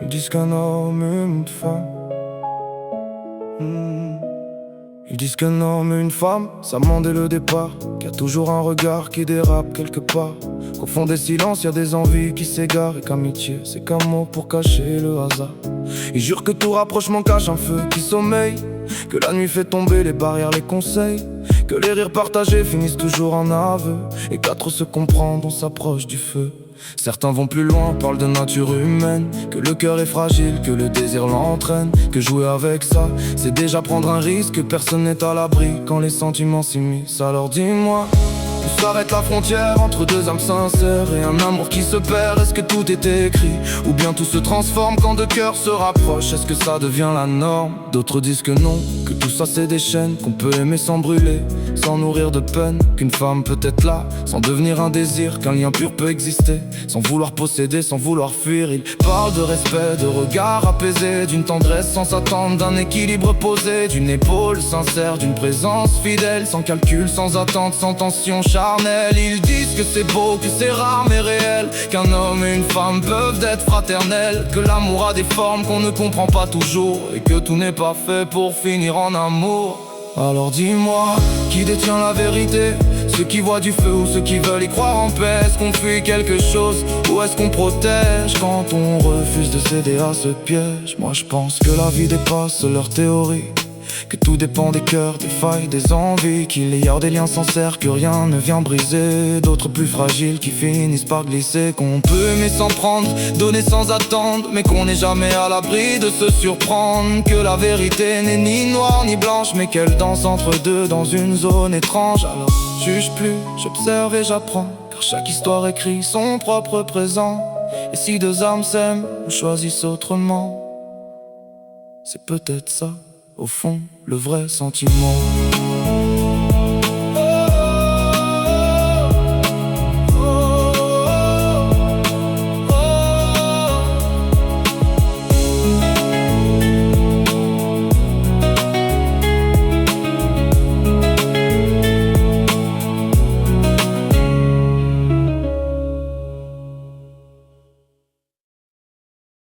Ils disent qu'un homme et une femme, Ils disent qu'un homme et une femme, ça ment dès le départ, qu'il y a toujours un regard qui dérape quelque part, qu'au fond des silences y a des envies qui s'égarent, et qu'amitié c'est qu'un mot pour cacher le hasard. Ils jurent que tout rapprochement cache un feu qui sommeille, que la nuit fait tomber les barrières, les conseils, que les rires partagés finissent toujours en aveu, et qu'à trop se comprendre on s'approche du feu. Certains vont plus loin, parlent de nature humaine, que le cœur est fragile, que le désir l'entraîne, que jouer avec ça, c'est déjà prendre un risque, que personne n'est à l'abri quand les sentiments s'immiscent. Alors dis-moi, où s'arrête la frontière entre deux âmes sincères et un amour qui se perd? Est-ce que tout est écrit, ou bien tout se transforme quand deux cœurs se rapprochent? Est-ce que ça devient la norme? D'autres disent que non, que tout ça c'est des chaînes, qu'on peut aimer sans brûler, sans nourrir de peine, qu'une femme peut être là, sans devenir un désir, qu'un lien pur peut exister, sans vouloir posséder, sans vouloir fuir. Ils parlent de respect, de regard apaisé, d'une tendresse sans attendre, d'un équilibre posé, d'une épaule sincère, d'une présence fidèle, sans calcul, sans attente, sans tension charnelle. Ils disent que c'est beau, que c'est rare mais réel, qu'un homme et une femme peuvent être fraternels, que l'amour a des formes qu'on ne comprend pas toujours, et que tout n'est pas fait pour finir en amour. Alors dis-moi, qui détient la vérité? Ceux qui voient du feu ou ceux qui veulent y croire en paix? Est-ce qu'on fuit quelque chose ou est-ce qu'on protège quand on refuse de céder à ce piège? Moi je pense que la vie dépasse leur théorie, que tout dépend des cœurs, des failles, des envies, qu'il y a des liens sincères que rien ne vient briser, d'autres plus fragiles qui finissent par glisser, qu'on peut aimer sans prendre, donner sans attendre, mais qu'on n'est jamais à l'abri de se surprendre, que la vérité n'est ni noire ni blanche, mais qu'elle danse entre deux dans une zone étrange. Alors juge plus, j'observe et j'apprends, car chaque histoire écrit son propre présent, et si deux âmes s'aiment ou choisissent autrement, c'est peut-être ça, au fond, le vrai sentiment.